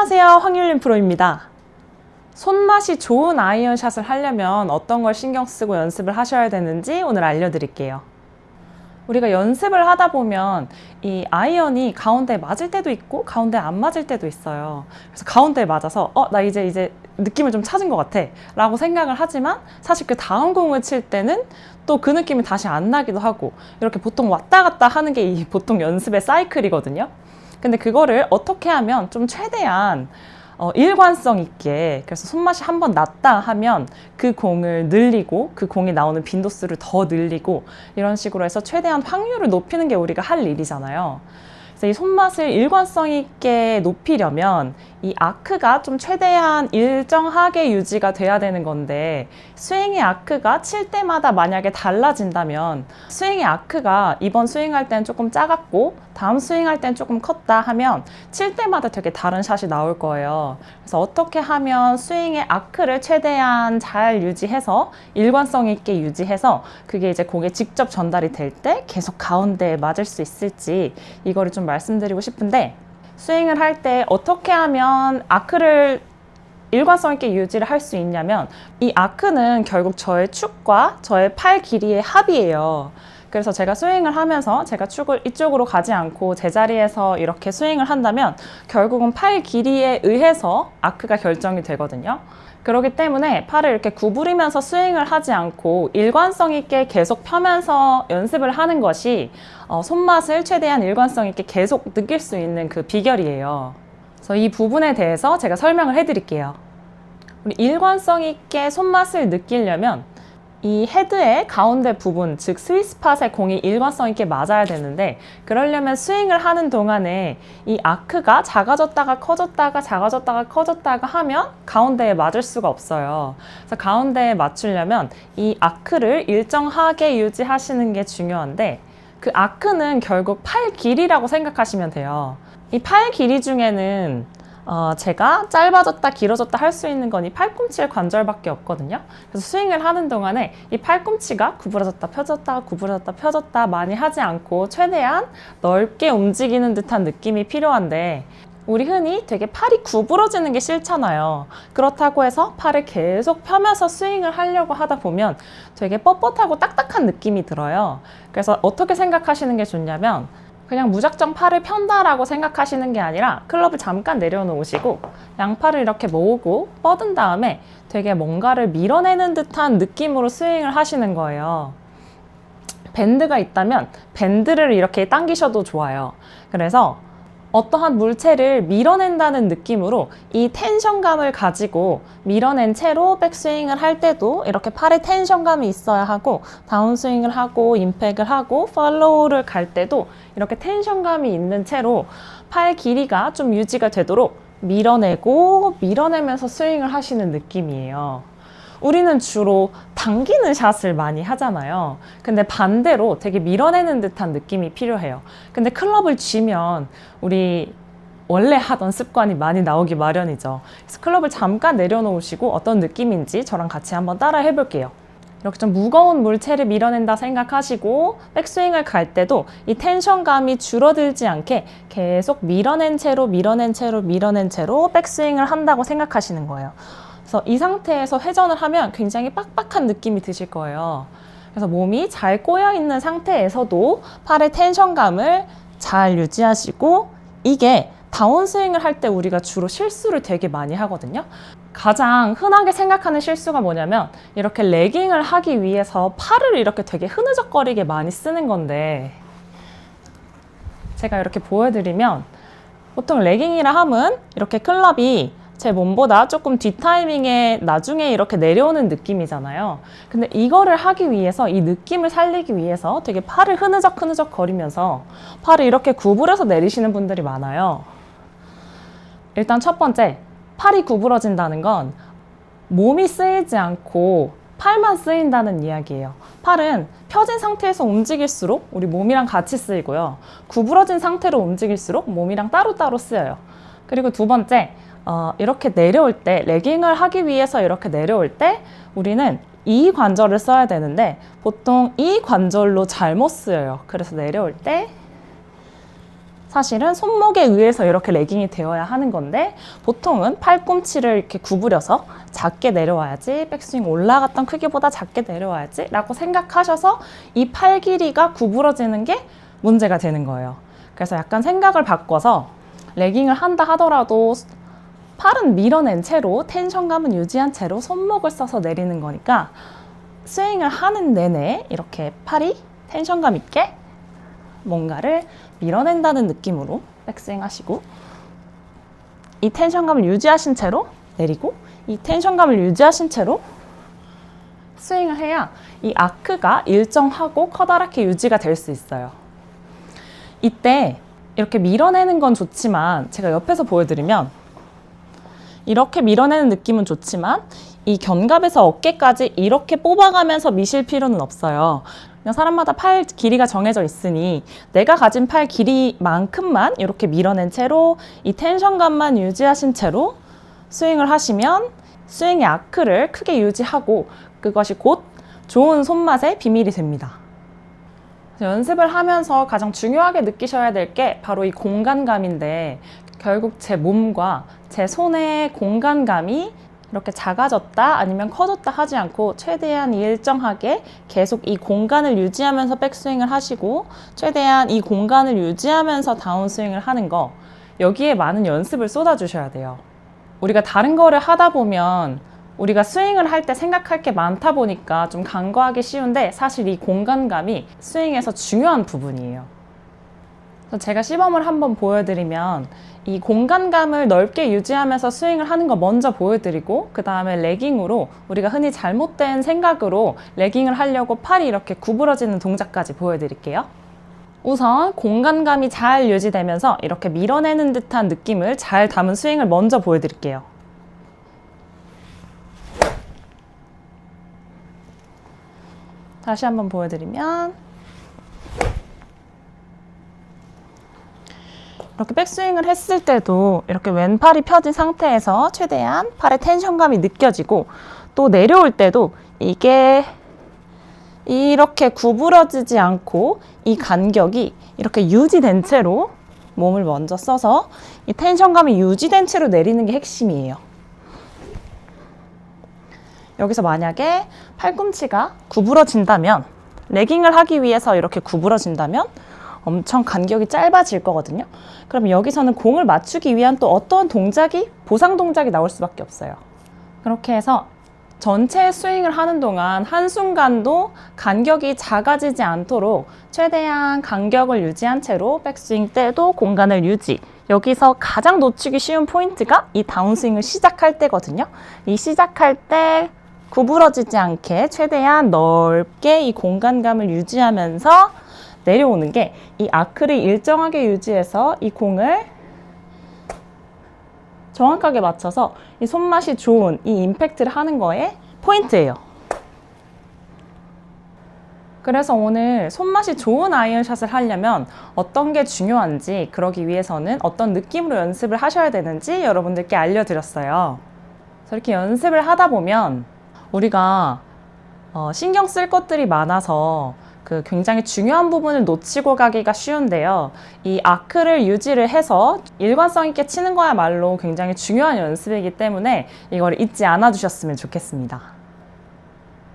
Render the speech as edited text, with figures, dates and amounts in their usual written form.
안녕하세요, 황율린 프로입니다. 손맛이 좋은 아이언샷을 하려면 어떤 걸 신경 쓰고 연습을 하셔야 되는지 오늘 알려드릴게요. 우리가 연습을 하다 보면 이 아이언이 가운데에 맞을 때도 있고 가운데에 안 맞을 때도 있어요. 그래서 가운데에 맞아서 나 이제 느낌을 좀 찾은 것 같아 라고 생각을 하지만 사실 그 다음 공을 칠 때는 또 그 느낌이 다시 안 나기도 하고, 이렇게 보통 왔다 갔다 하는 게 이 보통 연습의 사이클이거든요. 근데 그거를 어떻게 하면 좀 최대한 일관성 있게, 그래서 손맛이 한번 났다 하면 그 공을 늘리고 그 공이 나오는 빈도수를 더 늘리고 이런 식으로 해서 최대한 확률을 높이는 게 우리가 할 일이잖아요. 그래서 이 손맛을 일관성 있게 높이려면 이 아크가 좀 최대한 일정하게 유지가 돼야 되는 건데, 스윙의 아크가 칠 때마다 만약에 달라진다면 스윙의 아크가 이번 스윙할 땐 조금 작았고 다음 스윙할 땐 조금 컸다 하면 칠 때마다 되게 다른 샷이 나올 거예요. 그래서 어떻게 하면 스윙의 아크를 최대한 잘 유지해서 일관성 있게 유지해서 그게 이제 공에 직접 전달이 될 때 계속 가운데에 맞을 수 있을지, 이거를 좀 말씀드리고 싶은데, 스윙을 할 때 어떻게 하면 아크를 일관성 있게 유지를 할 수 있냐면, 이 아크는 결국 저의 축과 저의 팔 길이의 합이에요. 그래서 제가 스윙을 하면서 제가 축을 이쪽으로 가지 않고 제자리에서 이렇게 스윙을 한다면 결국은 팔 길이에 의해서 아크가 결정이 되거든요. 그렇기 때문에 팔을 이렇게 구부리면서 스윙을 하지 않고 일관성 있게 계속 펴면서 연습을 하는 것이 손맛을 최대한 일관성 있게 계속 느낄 수 있는 그 비결이에요. 그래서 이 부분에 대해서 제가 설명을 해드릴게요. 우리 일관성 있게 손맛을 느끼려면 이 헤드의 가운데 부분, 즉 스윗스팟에 공이 일관성 있게 맞아야 되는데, 그러려면 스윙을 하는 동안에 이 아크가 작아졌다가 커졌다가 작아졌다가 커졌다가 하면 가운데에 맞을 수가 없어요. 그래서 가운데에 맞추려면 이 아크를 일정하게 유지하시는 게 중요한데, 그 아크는 결국 팔 길이라고 생각하시면 돼요. 이 팔 길이 중에는 제가 짧아졌다 길어졌다 할 수 있는 건 이 팔꿈치의 관절밖에 없거든요. 그래서 스윙을 하는 동안에 이 팔꿈치가 구부러졌다 펴졌다 구부러졌다 펴졌다 많이 하지 않고 최대한 넓게 움직이는 듯한 느낌이 필요한데, 우리 흔히 되게 팔이 구부러지는 게 싫잖아요. 그렇다고 해서 팔을 계속 펴면서 스윙을 하려고 하다 보면 되게 뻣뻣하고 딱딱한 느낌이 들어요. 그래서 어떻게 생각하시는 게 좋냐면, 그냥 무작정 팔을 편다라고 생각하시는 게 아니라 클럽을 잠깐 내려놓으시고 양팔을 이렇게 모으고 뻗은 다음에 되게 뭔가를 밀어내는 듯한 느낌으로 스윙을 하시는 거예요. 밴드가 있다면 밴드를 이렇게 당기셔도 좋아요. 그래서 어떠한 물체를 밀어낸다는 느낌으로 이 텐션감을 가지고 밀어낸 채로 백스윙을 할 때도 이렇게 팔에 텐션감이 있어야 하고, 다운스윙을 하고 임팩을 하고 팔로우를 갈 때도 이렇게 텐션감이 있는 채로 팔 길이가 좀 유지가 되도록 밀어내고 밀어내면서 스윙을 하시는 느낌이에요. 우리는 주로 당기는 샷을 많이 하잖아요. 근데 반대로 되게 밀어내는 듯한 느낌이 필요해요. 근데 클럽을 쥐면 우리 원래 하던 습관이 많이 나오기 마련이죠. 그래서 클럽을 잠깐 내려놓으시고 어떤 느낌인지 저랑 같이 한번 따라 해볼게요. 이렇게 좀 무거운 물체를 밀어낸다 생각하시고 백스윙을 갈 때도 이 텐션감이 줄어들지 않게 계속 밀어낸 채로 밀어낸 채로 밀어낸 채로 백스윙을 한다고 생각하시는 거예요. 그래서 이 상태에서 회전을 하면 굉장히 빡빡한 느낌이 드실 거예요. 그래서 몸이 잘 꼬여 있는 상태에서도 팔의 텐션감을 잘 유지하시고, 이게 다운스윙을 할 때 우리가 주로 실수를 되게 많이 하거든요. 가장 흔하게 생각하는 실수가 뭐냐면, 이렇게 레깅을 하기 위해서 팔을 이렇게 되게 흐느적거리게 많이 쓰는 건데, 제가 이렇게 보여드리면, 보통 레깅이라 함은 이렇게 클럽이 제 몸보다 조금 뒷타이밍에 나중에 이렇게 내려오는 느낌이잖아요. 근데 이거를 하기 위해서, 이 느낌을 살리기 위해서 되게 팔을 흐느적 거리면서 팔을 이렇게 구부려서 내리시는 분들이 많아요. 일단 첫 번째, 팔이 구부러진다는 건 몸이 쓰이지 않고 팔만 쓰인다는 이야기예요. 팔은 펴진 상태에서 움직일수록 우리 몸이랑 같이 쓰이고요. 구부러진 상태로 움직일수록 몸이랑 따로따로 쓰여요. 그리고 두 번째, 이렇게 내려올 때, 레깅을 하기 위해서 이렇게 내려올 때 우리는 이 관절을 써야 되는데 보통 이 관절로 잘못 쓰여요. 그래서 내려올 때 사실은 손목에 의해서 이렇게 레깅이 되어야 하는 건데 보통은 팔꿈치를 이렇게 구부려서 작게 내려와야지, 백스윙 올라갔던 크기보다 작게 내려와야지 라고 생각하셔서 이 팔 길이가 구부러지는 게 문제가 되는 거예요. 그래서 약간 생각을 바꿔서 레깅을 한다 하더라도 팔은 밀어낸 채로 텐션감은 유지한 채로 손목을 써서 내리는 거니까 스윙을 하는 내내 이렇게 팔이 텐션감 있게 뭔가를 밀어낸다는 느낌으로 백스윙 하시고, 이 텐션감을 유지하신 채로 내리고, 이 텐션감을 유지하신 채로 스윙을 해야 이 아크가 일정하고 커다랗게 유지가 될 수 있어요. 이때 이렇게 밀어내는 건 좋지만 제가 옆에서 보여드리면 이렇게 밀어내는 느낌은 좋지만 이 견갑에서 어깨까지 이렇게 뽑아가면서 미실 필요는 없어요. 그냥 사람마다 팔 길이가 정해져 있으니 내가 가진 팔 길이만큼만 이렇게 밀어낸 채로 이 텐션감만 유지하신 채로 스윙을 하시면 스윙의 아크를 크게 유지하고 그것이 곧 좋은 손맛의 비밀이 됩니다. 연습을 하면서 가장 중요하게 느끼셔야 될 게 바로 이 공간감인데, 결국 제 몸과 제 손의 공간감이 이렇게 작아졌다 아니면 커졌다 하지 않고 최대한 일정하게 계속 이 공간을 유지하면서 백스윙을 하시고 최대한 이 공간을 유지하면서 다운스윙을 하는 거, 여기에 많은 연습을 쏟아주셔야 돼요. 우리가 다른 거를 하다 보면 우리가 스윙을 할 때 생각할 게 많다 보니까 좀 간과하기 쉬운데 사실 이 공간감이 스윙에서 중요한 부분이에요. 그래서 제가 시범을 한번 보여드리면 이 공간감을 넓게 유지하면서 스윙을 하는 거 먼저 보여드리고 그 다음에 레깅으로 우리가 흔히 잘못된 생각으로 레깅을 하려고 팔이 이렇게 구부러지는 동작까지 보여드릴게요. 우선 공간감이 잘 유지되면서 이렇게 밀어내는 듯한 느낌을 잘 담은 스윙을 먼저 보여드릴게요. 다시 한번 보여드리면 이렇게 백스윙을 했을 때도 이렇게 왼팔이 펴진 상태에서 최대한 팔의 텐션감이 느껴지고, 또 내려올 때도 이게 이렇게 구부러지지 않고 이 간격이 이렇게 유지된 채로 몸을 먼저 써서 이 텐션감이 유지된 채로 내리는 게 핵심이에요. 여기서 만약에 팔꿈치가 구부러진다면, 레깅을 하기 위해서 이렇게 구부러진다면 엄청 간격이 짧아질 거거든요. 그럼 여기서는 공을 맞추기 위한 또 어떤 동작이, 보상 동작이 나올 수밖에 없어요. 그렇게 해서 전체 스윙을 하는 동안 한순간도 간격이 작아지지 않도록 최대한 간격을 유지한 채로 백스윙 때도 공간을 유지. 여기서 가장 놓치기 쉬운 포인트가 이 다운스윙을 시작할 때거든요. 이 시작할 때 구부러지지 않게 최대한 넓게 이 공간감을 유지하면서 내려오는 게 이 아크를 일정하게 유지해서 이 공을 정확하게 맞춰서 이 손맛이 좋은 이 임팩트를 하는 거에 포인트예요. 그래서 오늘 손맛이 좋은 아이언샷을 하려면 어떤 게 중요한지, 그러기 위해서는 어떤 느낌으로 연습을 하셔야 되는지 여러분들께 알려드렸어요. 그래서 이렇게 연습을 하다 보면 우리가 신경 쓸 것들이 많아서 굉장히 중요한 부분을 놓치고 가기가 쉬운데요. 이 아크를 유지를 해서 일관성 있게 치는 거야말로 굉장히 중요한 연습이기 때문에 이걸 잊지 않아 주셨으면 좋겠습니다.